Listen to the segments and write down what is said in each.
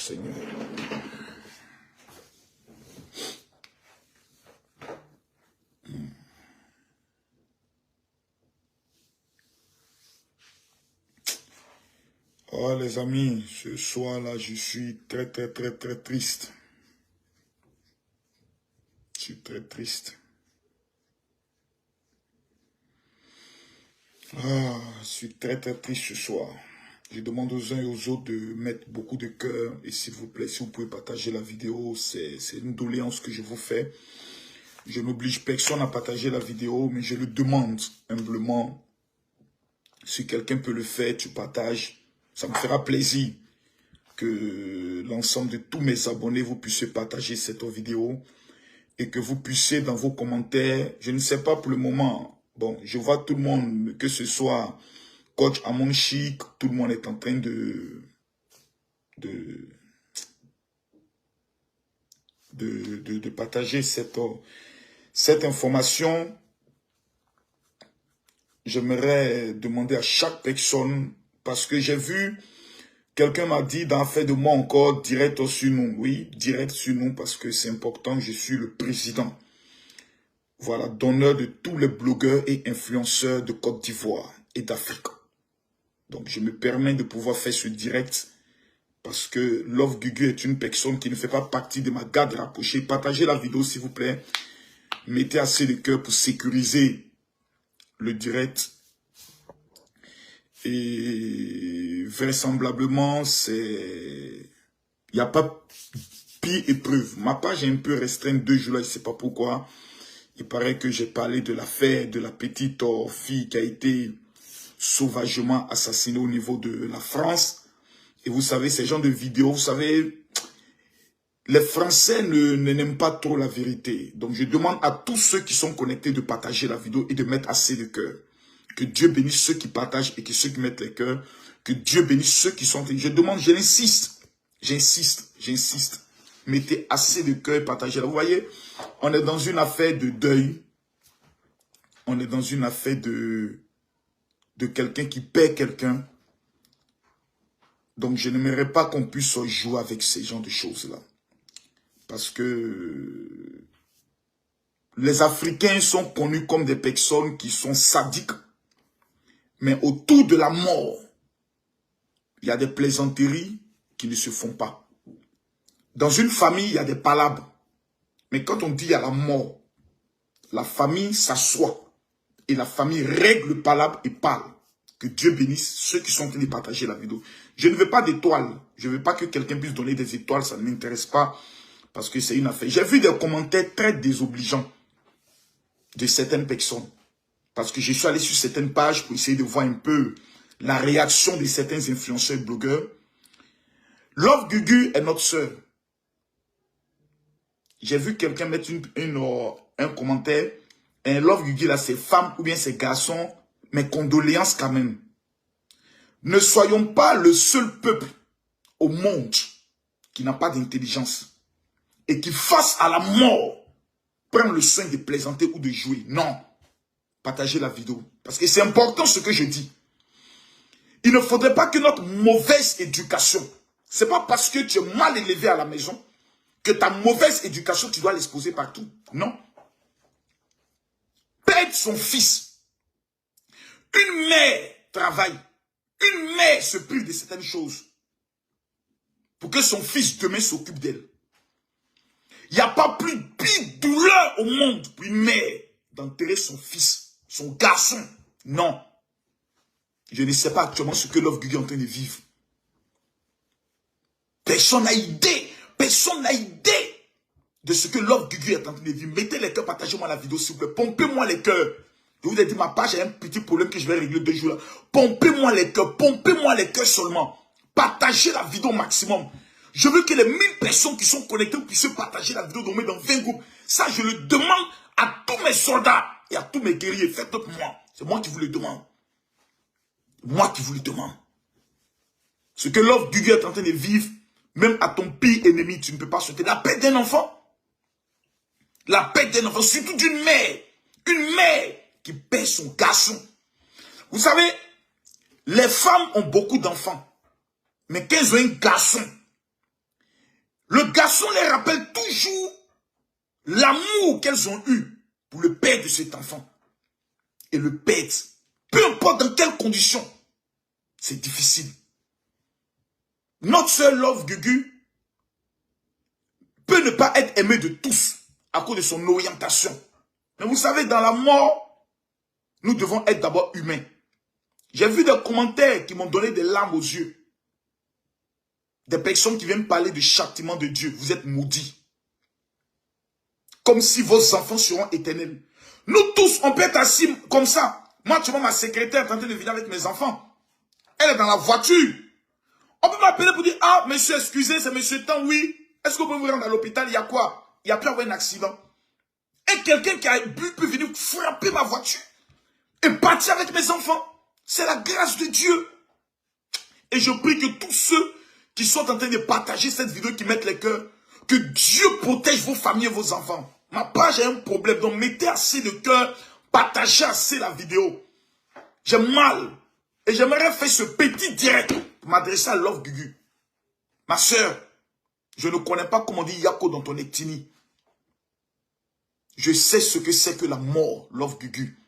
Seigneur. Oh les amis, ce soir-là, je suis très triste. Je suis très triste. Ah, je suis très triste ce soir. Je demande aux uns et aux autres de mettre beaucoup de cœur. Et s'il vous plaît, si vous pouvez partager la vidéo, c'est une doléance que je vous fais. Je n'oblige personne à partager la vidéo, mais je le demande humblement. Si quelqu'un peut le faire, tu partages. Ça me fera plaisir que l'ensemble de tous mes abonnés, vous puissiez partager cette vidéo. Et que vous puissiez dans vos commentaires, je ne sais pas pour le moment, bon, je vois tout le monde, que ce soit Coach Amon Chic, tout le monde est en train de partager cette information. J'aimerais demander à chaque personne, parce que j'ai vu, quelqu'un m'a dit d'en faire de moi encore direct sur nous. Oui, direct sur nous, parce que c'est important, je suis le président. Voilà, d'honneur de tous les blogueurs et influenceurs de Côte d'Ivoire et d'Afrique. Donc, je me permets de pouvoir faire ce direct parce que Love Gugu est une personne qui ne fait pas partie de ma garde rapprochée. Partagez la vidéo, s'il vous plaît. Mettez assez de cœur pour sécuriser le direct. Et vraisemblablement, il n'y a pas pire épreuve. Ma page est un peu restreinte 2 jours là, je ne sais pas pourquoi. Il paraît que j'ai parlé de l'affaire de la petite fille qui a été sauvagement assassinée au niveau de la France. Et vous savez, ces genres de vidéos, vous savez, les Français n'aiment pas trop la vérité. Donc je demande à tous ceux qui sont connectés de partager la vidéo et de mettre assez de cœur. Que Dieu bénisse ceux qui partagent et que ceux qui mettent les cœurs. Que Dieu bénisse ceux qui sont... Je demande, j'insiste. Mettez assez de cœur et partagez-la. Vous voyez, on est dans une affaire de deuil. On est dans une affaire de quelqu'un qui perd quelqu'un. Donc, je n'aimerais pas qu'on puisse jouer avec ces genres de choses-là. Parce que les Africains sont connus comme des personnes qui sont sadiques. Mais autour de la mort, il y a des plaisanteries qui ne se font pas. Dans une famille, il y a des palabres. Mais quand on dit il y a la mort, la famille s'assoit. Et la famille règle le palabre et parle. Que Dieu bénisse ceux qui sont en train de partager la vidéo. Je ne veux pas d'étoiles. Je ne veux pas que quelqu'un puisse donner des étoiles. Ça ne m'intéresse pas. Parce que c'est une affaire. J'ai vu des commentaires très désobligeants de certaines personnes. Parce que je suis allé sur certaines pages pour essayer de voir un peu la réaction de certains influenceurs blogueurs. Love Gugu est notre sœur. J'ai vu quelqu'un mettre un commentaire. Un Love Gugu là, c'est femmes ou bien c'est garçons. Mes condoléances quand même. Ne soyons pas le seul peuple au monde qui n'a pas d'intelligence. Et qui face à la mort, prend le soin de plaisanter ou de jouer. Non. Partagez la vidéo. Parce que c'est important ce que je dis. Il ne faudrait pas que notre mauvaise éducation, c'est pas parce que tu es mal élevé à la maison, que ta mauvaise éducation, tu dois l'exposer partout. Non. Perdre son fils. Une mère travaille. Une mère se prive de certaines choses. Pour que son fils demain s'occupe d'elle. Il n'y a pas plus pire douleur au monde pour une mère d'enterrer son fils, son garçon. Non. Je ne sais pas actuellement ce que Love Gugu est en train de vivre. Personne n'a idée. Personne n'a idée de ce que Love Gugu est en train de vivre. Mettez les cœurs, partagez-moi la vidéo s'il vous plaît. Pompez-moi les cœurs. Je vous ai dit, ma page a un petit problème que je vais régler 2 jours là. Pompez-moi les cœurs seulement. Partagez la vidéo au maximum. Je veux que les 1000 personnes qui sont connectées puissent partager la vidéo dans 20 groupes. Ça, je le demande à tous mes soldats et à tous mes guerriers. Faites-le pour moi. C'est moi qui vous le demande. Moi qui vous le demande. Ce que Love Gugu est en train de vivre, même à ton pire ennemi, tu ne peux pas souhaiter la paix d'un enfant. La paix d'un enfant, surtout d'une mère. Une mère qui perd son garçon. Vous savez, les femmes ont beaucoup d'enfants. Mais quand elles ont un garçon, Le garçon les rappelle toujours l'amour qu'elles ont eu pour le père de cet enfant. Et le père, peu importe dans quelles conditions, c'est difficile. Notre sœur Love Gugu peut ne pas être aimée de tous à cause de son orientation. Mais vous savez, dans la mort, nous devons être d'abord humains. J'ai vu des commentaires qui m'ont donné des larmes aux yeux. Des personnes qui viennent parler du châtiment de Dieu. Vous êtes maudits. Comme si vos enfants seront éternels. Nous tous, on peut être assis comme ça. Moi, tu vois, ma secrétaire est en train de venir avec mes enfants. Elle est dans la voiture. On peut m'appeler pour dire, ah, monsieur, excusez, c'est monsieur Tan, oui. Est-ce que vous pouvez vous rendre à l'hôpital? Il y a quoi? Il y a pu avoir un accident. Et quelqu'un qui a bu peut venir frapper ma voiture et partir avec mes enfants. C'est la grâce de Dieu. Et je prie que tous ceux qui sont en train de partager cette vidéo, qui mettent les cœurs, que Dieu protège vos familles et vos enfants. Ma page a un problème, donc mettez assez de cœur, partagez assez la vidéo. J'ai mal. Et j'aimerais faire ce petit direct pour m'adresser à Love Gugu. Ma soeur, je ne connais pas comment on dit Yako dans ton ethnie. Je sais ce que c'est que la mort, Love Gugu.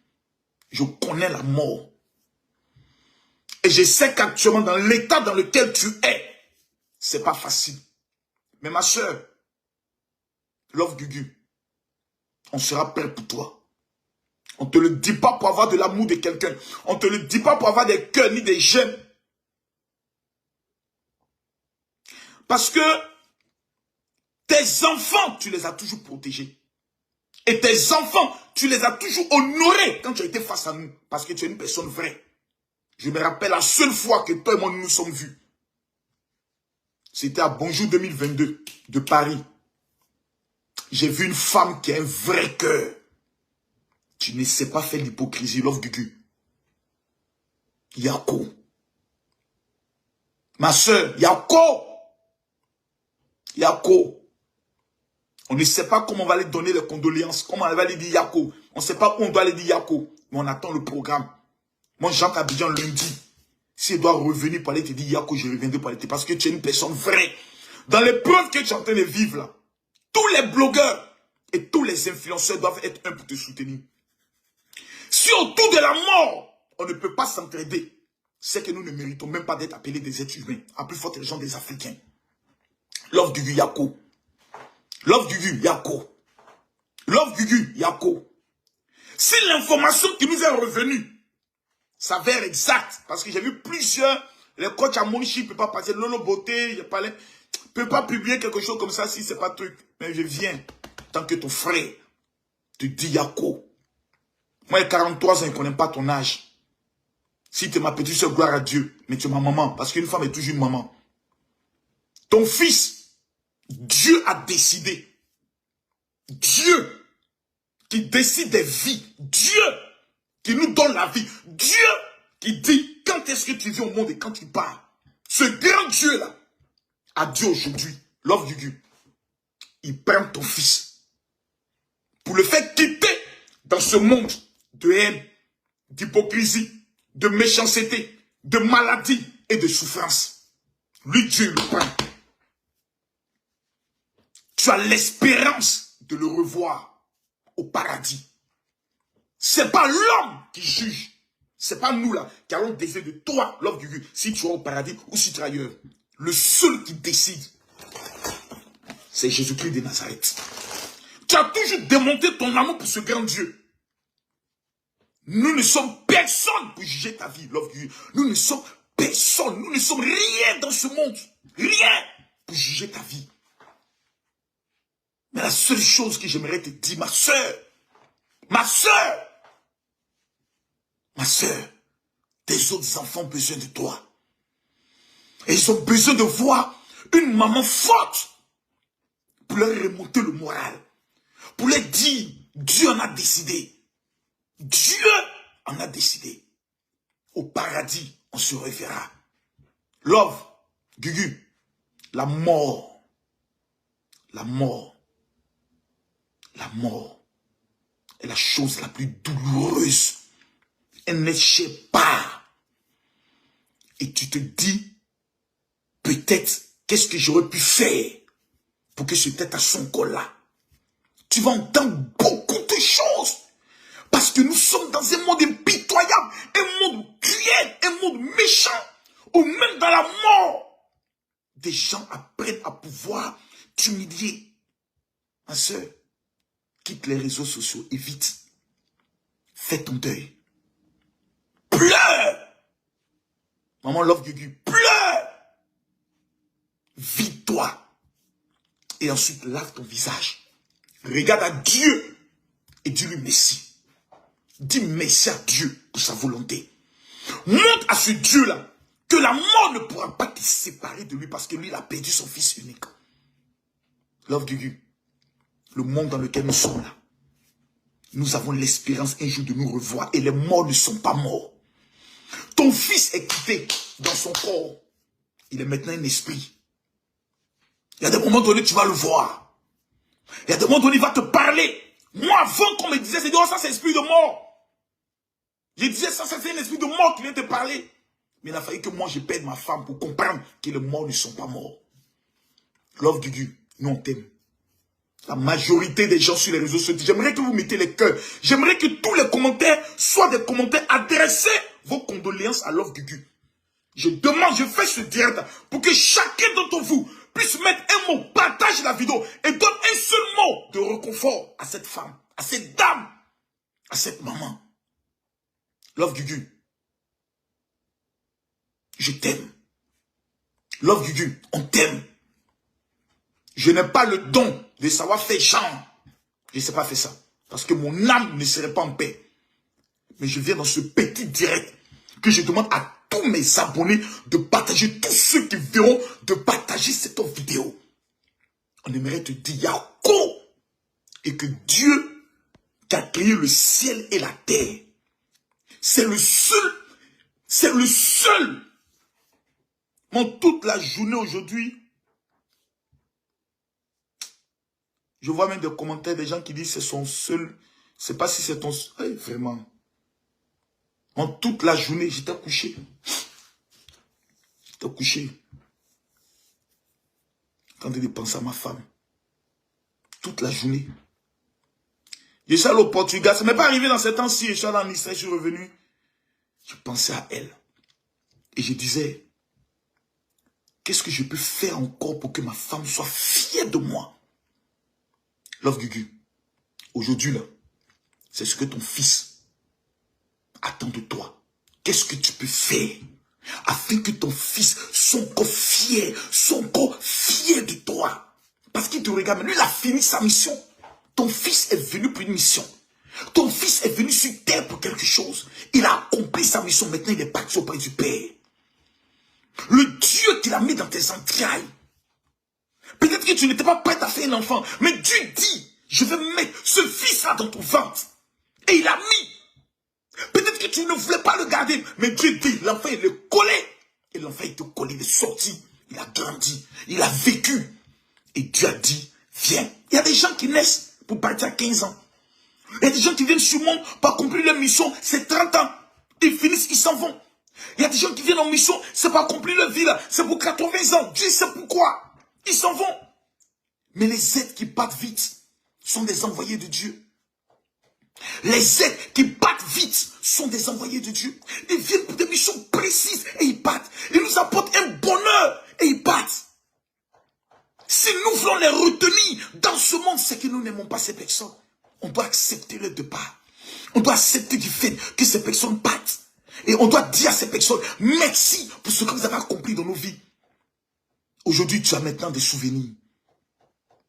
Je connais la mort. Et je sais qu'actuellement, dans l'état dans lequel tu es, c'est pas facile. Mais ma soeur, Love Gugu, on sera prêt pour toi. On ne te le dit pas pour avoir de l'amour de quelqu'un. On ne te le dit pas pour avoir des cœurs ni des gemmes. Parce que tes enfants, tu les as toujours protégés. Et tes enfants, tu les as toujours honorés quand tu as été face à nous. Parce que tu es une personne vraie. Je me rappelle la seule fois que toi et moi nous nous sommes vus. C'était à Bonjour 2022 de Paris. J'ai vu une femme qui a un vrai cœur. Tu ne sais pas faire l'hypocrisie, Love Gugu. Yako. Ma soeur, Yako. Yako. On ne sait pas comment on va aller donner les condoléances. Comment on va aller dire Yako. On ne sait pas où on doit aller dire Yako. Mais on attend le programme. Moi, j'entre à Abidjan lundi. S'il doit revenir pour aller te dire Yako, je reviendrai pour aller te dire. Parce que tu es une personne vraie. Dans les preuves que tu es en train de vivre là, tous les blogueurs et tous les influenceurs doivent être un pour te soutenir. Si autour de la mort, on ne peut pas s'entraider, c'est que nous ne méritons même pas d'être appelés des êtres humains. À plus forte raison des Africains. Love Gugu Yako. Love Gugu Yako. Love Gugu Yako. Si l'information qui nous est revenue s'avère exacte, parce que j'ai vu plusieurs, les coachs à Monchi ne peuvent pas passer, Lolo Beauté, je parlais, ne peut pas publier quelque chose comme ça si c'est pas truc. Mais je viens, tant que ton frère te dit Yako. Moi, j'ai 43 ans, je ne connais pas ton âge. Si tu es ma petite soeur, gloire à Dieu. Mais tu es ma maman, parce qu'une femme est toujours une maman. Ton fils, Dieu a décidé. Dieu qui décide des vies. Dieu qui nous donne la vie. Dieu qui dit quand est-ce que tu viens au monde et quand tu pars. Ce grand Dieu-là a dit aujourd'hui, Love Gugu, il prend ton fils pour le faire quitter dans ce monde de haine, d'hypocrisie, de méchanceté, de maladie et de souffrance. Lui, Dieu le prend. Tu as l'espérance de le revoir au paradis. C'est pas l'homme qui juge. C'est pas nous là qui allons décider de toi, Love Gugu, si tu es au paradis ou si tu es ailleurs. Le seul qui décide, c'est Jésus-Christ de Nazareth. Tu as toujours démontré ton amour pour ce grand Dieu. Nous ne sommes personne pour juger ta vie, Love Gugu. Nous ne sommes personne. Nous ne sommes rien dans ce monde. Rien pour juger ta vie. Mais la seule chose que j'aimerais te dire, ma soeur, tes autres enfants ont besoin de toi. Et ils ont besoin de voir une maman forte pour leur remonter le moral. Pour leur dire, Dieu en a décidé. Dieu en a décidé. Au paradis, on se reverra. Love, Gugu, la mort est la chose la plus douloureuse. Elle n'échappe pas. Et tu te dis, peut-être, qu'est-ce que j'aurais pu faire pour que ce tête à son col là. Tu vas entendre beaucoup de choses. Parce que nous sommes dans un monde impitoyable, un monde cruel, un monde méchant, ou même dans la mort. Des gens apprennent à pouvoir t'humilier. Ma soeur, quitte les réseaux sociaux et vite. Fais ton deuil. Pleure. Maman Love Gugu, pleure. Vide-toi. Et ensuite, lave ton visage. Regarde à Dieu et dis-lui merci. Dis merci à Dieu pour sa volonté. Montre à ce Dieu-là que la mort ne pourra pas te séparer de lui parce que lui, il a perdu son fils unique. Love Gugu, le monde dans lequel nous sommes là, nous avons l'espérance un jour de nous revoir et les morts ne sont pas morts. Ton fils est quitté dans son corps. Il est maintenant un esprit. Il y a des moments donnés, tu vas le voir. Il y a des moments donnés, il va te parler. Moi, avant qu'on me disait, c'est oh, ça c'est l'esprit de mort. Je disais, ça c'est un esprit de mort qui vient te parler. Mais il a fallu que moi, je perde ma femme pour comprendre que les morts ne sont pas morts. Love Gugu, nous on t'aime. La majorité des gens sur les réseaux sociaux, j'aimerais que vous mettez les cœurs. J'aimerais que tous les commentaires soient des commentaires adressés vos condoléances à Love Gugu. Je demande, je fais ce direct pour que chacun d'entre vous puisse mettre un mot, partage la vidéo et donne un seul mot de réconfort à cette femme, à cette dame, à cette maman. Love Gugu, je t'aime. Love Gugu, on t'aime. Je n'ai pas le don de savoir faire genre. Je ne sais pas faire ça. Parce que mon âme ne serait pas en paix. Mais je viens dans ce petit direct que je demande à tous mes abonnés de partager, tous ceux qui verront, de partager cette vidéo. On aimerait te dire Yako. Et que Dieu qui a créé le ciel et la terre, c'est le seul. En toute la journée aujourd'hui, je vois même des commentaires des gens qui disent c'est son seul. Je ne sais pas si c'est ton seul. Vraiment. En toute la journée, j'étais couché. J'étais couché. En train de penser à ma femme. Toute la journée. Je suis allé au Portugal. Ça ne m'est pas arrivé dans ces temps-ci. Je suis allé en Israël, je suis revenu. Je pensais à elle. Et je disais, qu'est-ce que je peux faire encore pour que ma femme soit fière de moi? Love Gugu, aujourd'hui là, c'est ce que ton fils attend de toi. Qu'est-ce que tu peux faire afin que ton fils soit encore fier de toi? Parce qu'il te regarde, lui il a fini sa mission. Ton fils est venu pour une mission. Ton fils est venu sur terre pour quelque chose. Il a accompli sa mission, maintenant il est parti auprès du Père. Le Dieu qui l'a mis dans tes entrailles. Peut-être que tu n'étais pas prêt à faire un enfant. Mais Dieu dit, je vais mettre ce fils-là dans ton ventre. Et il a mis. Peut-être que tu ne voulais pas le garder. Mais Dieu dit, l'enfant il est collé. Et l'enfant il te collé, il est sorti. Il a grandi. Il a vécu. Et Dieu a dit, viens. Il y a des gens qui naissent pour partir à 15 ans. Il y a des gens qui viennent sur le monde pour accomplir leur mission. C'est 30 ans. Ils finissent, ils s'en vont. Il y a des gens qui viennent en mission. C'est pour accomplir leur vie là. C'est pour 80 ans. Dieu sait pourquoi. Ils s'en vont. Mais les êtres qui partent vite sont des envoyés de Dieu. Les êtres qui partent vite sont des envoyés de Dieu. Ils viennent pour des missions précises et ils partent. Ils nous apportent un bonheur et ils partent. Si nous voulons les retenir dans ce monde, c'est que nous n'aimons pas ces personnes. On doit accepter le départ. On doit accepter du fait que ces personnes partent. Et on doit dire à ces personnes, merci pour ce que vous avez accompli dans nos vies. Aujourd'hui, tu as maintenant des souvenirs.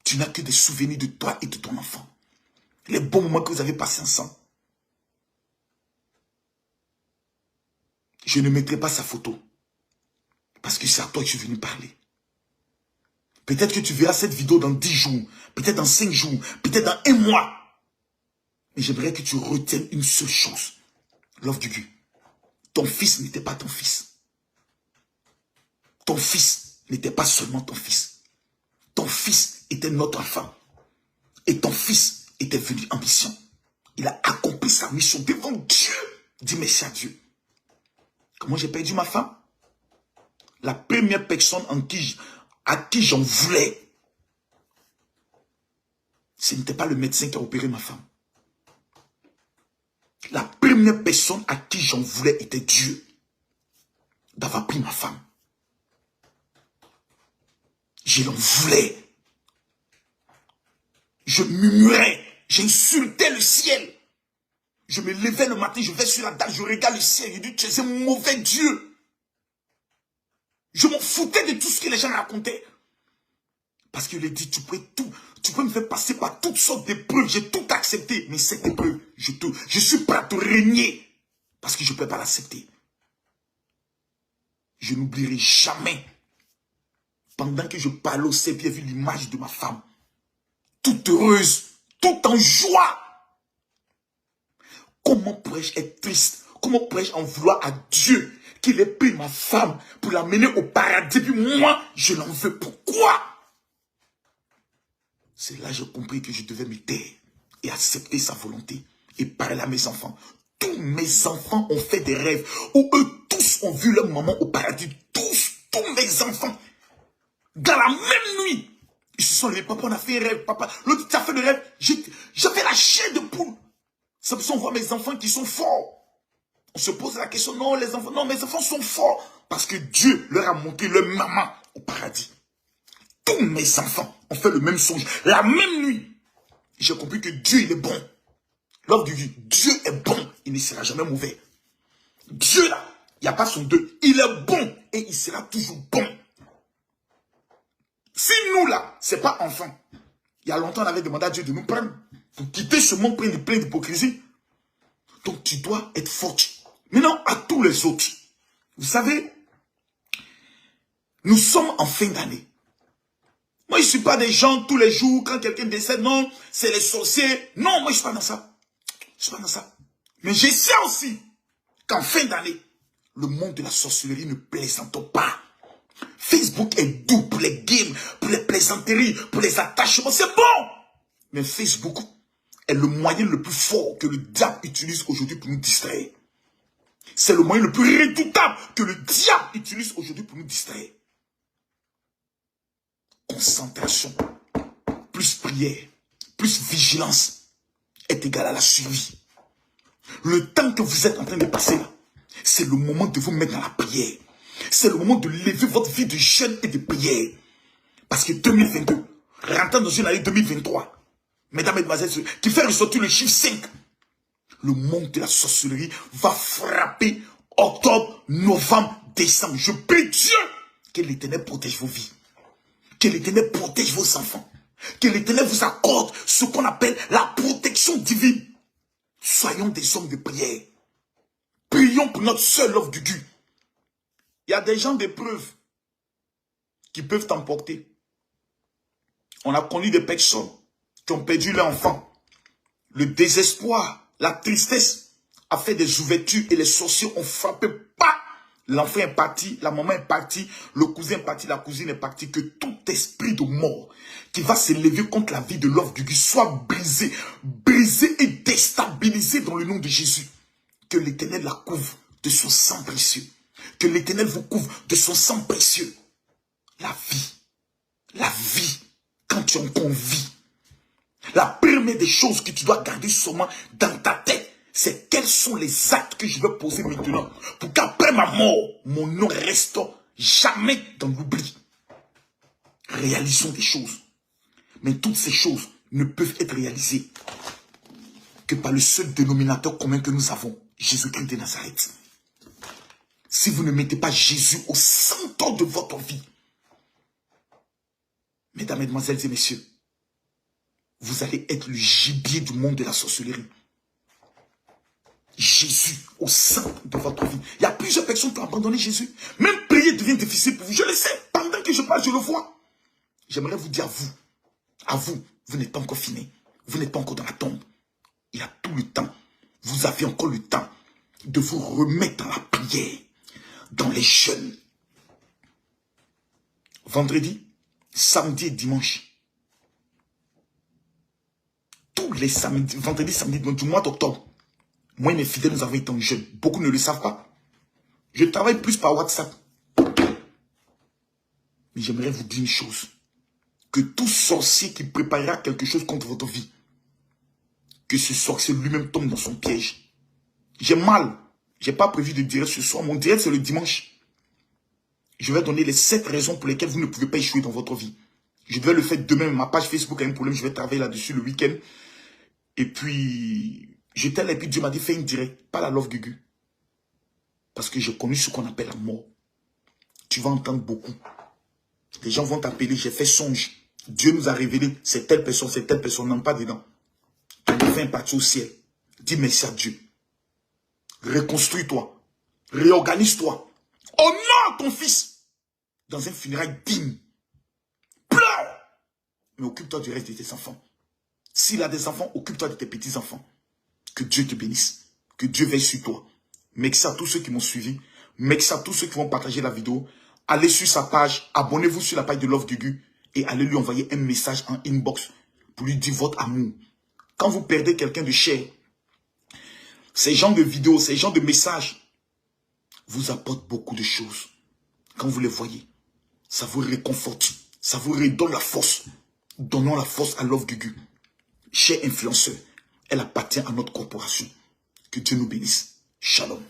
Tu n'as que des souvenirs de toi et de ton enfant. Les bons moments que vous avez passés ensemble. Je ne mettrai pas sa photo. Parce que c'est à toi que je suis venu parler. Peut-être que tu verras cette vidéo dans 10 jours. Peut-être dans 5 jours. Peut-être dans 1 mois. Mais j'aimerais que tu retiennes une seule chose. Love Gugu. Ton fils n'était pas ton fils. Ton fils n'était pas seulement ton fils. Ton fils était notre enfant. Et ton fils était venu en mission. Il a accompli sa mission devant Dieu. Dis merci à Dieu. Comment j'ai perdu ma femme? La première personne à qui j'en voulais, Ce n'était pas le médecin qui a opéré ma femme. La première personne à qui j'en voulais était Dieu d'avoir pris ma femme. Je l'en voulais. Je murmurais, j'insultais le ciel. Je me levais le matin, je vais sur la dalle, je regarde le ciel, je dis, tu es un mauvais Dieu. Je m'en foutais de tout ce que les gens racontaient. Parce que je lui ai dit, tu peux me faire passer par toutes sortes d'épreuves, j'ai tout accepté. Mais cette épreuve, je suis prêt à te régner. Parce que je ne peux pas l'accepter. Je n'oublierai jamais, pendant que je parlais au ciel, j'ai vu l'image de ma femme. Toute heureuse, toute en joie. Comment pourrais-je être triste? Comment pourrais-je en vouloir à Dieu qu'il ait pris ma femme pour l'amener au paradis? Puis moi, je l'en veux. Pourquoi? C'est là que j'ai compris que je devais me taire et accepter sa volonté et parler à mes enfants. Tous mes enfants ont fait des rêves où eux tous ont vu leur maman au paradis. Tous mes enfants. Dans la même nuit. Ils se sont levés. Papa, on a fait un rêve. Papa, l'autre, tu as fait le rêve. J'avais la chair de poule. C'est pour ça qu'on voit mes enfants qui sont forts. On se pose la question, non, les enfants, non, mes enfants sont forts. Parce que Dieu leur a montré leur maman au paradis. Tous mes enfants ont fait le même songe. La même nuit. J'ai compris que Dieu, il est bon. Lors du Dieu est bon. Il ne sera jamais mauvais. Dieu, là, il n'y a pas son deux. Il est bon et il sera toujours bon. Si nous, là, ce n'est pas enfant. Il y a longtemps, on avait demandé à Dieu de nous prendre. Pour quitter ce monde plein d'hypocrisie. Donc, tu dois être forte. Maintenant, à tous les autres. Vous savez, nous sommes en fin d'année. Moi, je ne suis pas des gens tous les jours, quand quelqu'un décède, non, c'est les sorciers. Non, moi, je ne suis pas dans ça. Je ne suis pas dans ça. Mais je sais aussi qu'en fin d'année, le monde de la sorcellerie ne plaisante pas. Facebook est doux pour les games, pour les plaisanteries, pour les attachements. C'est bon. Mais Facebook est le moyen le plus fort que le diable utilise aujourd'hui pour nous distraire. C'est le moyen le plus redoutable que le diable utilise aujourd'hui pour nous distraire. Concentration, plus prière, plus vigilance est égal à la survie. Le temps que vous êtes en train de passer là, c'est le moment de vous mettre dans la prière. C'est le moment de lever votre vie de jeûne et de prière. Parce que 2022, rentrant dans une année 2023, mesdames et mesdemoiselles, qui fait ressortir le chiffre 5, le monde de la sorcellerie va frapper octobre, novembre, décembre. Je prie Dieu que l'Éternel protège vos vies. Que l'Éternel protège vos enfants. Que l'Éternel vous accorde ce qu'on appelle la protection divine. Soyons des hommes de prière. Prions pour notre seul œuvre du Dieu. Il y a des gens d'épreuve qui peuvent t'emporter. On a connu des personnes qui ont perdu leur enfant. Le désespoir, la tristesse a fait des ouvertures et les sorciers ont frappé. Pas. L'enfant est parti, la maman est partie, le cousin est parti, la cousine est partie. Que tout esprit de mort qui va se lever contre la vie de l'œuvre du Dieu soit brisé, brisé et déstabilisé dans le nom de Jésus. Que l'Éternel la couvre de son sang précieux. Que l'Éternel vous couvre de son sang précieux. La vie, quand tu en convies, la première des choses que tu dois garder seulement dans ta tête, c'est quels sont les actes que je vais poser maintenant pour qu'après ma mort, mon nom reste jamais dans l'oubli. Réalisons des choses. Mais toutes ces choses ne peuvent être réalisées que par le seul dénominateur commun que nous avons, Jésus-Christ de Nazareth. Si vous ne mettez pas Jésus au centre de votre vie, mesdames, mesdemoiselles et messieurs, vous allez être le gibier du monde de la sorcellerie. Jésus au centre de votre vie. Il y a plusieurs personnes qui ont abandonné Jésus. Même prier devient difficile pour vous. Je le sais. Pendant que je parle, je le vois. J'aimerais vous dire à vous, vous n'êtes pas encore fini. Vous n'êtes pas encore dans la tombe. Il y a tout le temps. Vous avez encore le temps de vous remettre dans la prière, dans les jeûnes. Vendredi, samedi et dimanche. Tous les samedis, vendredi, samedi, du mois d'octobre. Moi et mes fidèles, nous avons été en jeûne. Beaucoup ne le savent pas. Je travaille plus par WhatsApp. Mais j'aimerais vous dire une chose. Que tout sorcier qui préparera quelque chose contre votre vie, que ce sorcier lui-même tombe dans son piège. J'ai mal. J'ai pas prévu de direct ce soir. Mon direct, c'est le dimanche. Je vais donner les 7 raisons pour lesquelles vous ne pouvez pas échouer dans votre vie. Je vais le faire demain. Ma page Facebook a un problème. Je vais travailler là-dessus le week-end. Et puis, j'étais là et puis Dieu m'a dit, fais une direct. Pas la Love Gugu. Parce que j'ai connu ce qu'on appelle la mort. Tu vas entendre beaucoup. Les gens vont t'appeler, j'ai fait songe. Dieu nous a révélé, c'est telle personne, non pas dedans. On a fait un parti au ciel. Dis merci à Dieu. Reconstruis-toi. Réorganise-toi. Honore ton fils dans un funérail digne. Pleure. Mais occupe-toi du reste de tes enfants. S'il a des enfants, occupe-toi de tes petits-enfants. Que Dieu te bénisse. Que Dieu veille sur toi. Merci à tous ceux qui m'ont suivi. Merci à tous ceux qui vont partager la vidéo. Allez sur sa page. Abonnez-vous sur la page de Love Gugu. Et allez lui envoyer un message en inbox pour lui dire votre amour. Quand vous perdez quelqu'un de cher, ces genres de vidéos, ces genres de messages vous apportent beaucoup de choses. Quand vous les voyez, ça vous réconforte. Ça vous redonne la force. Donnons la force à Love Gugu. Cher influenceur, elle appartient à notre corporation. Que Dieu nous bénisse. Shalom.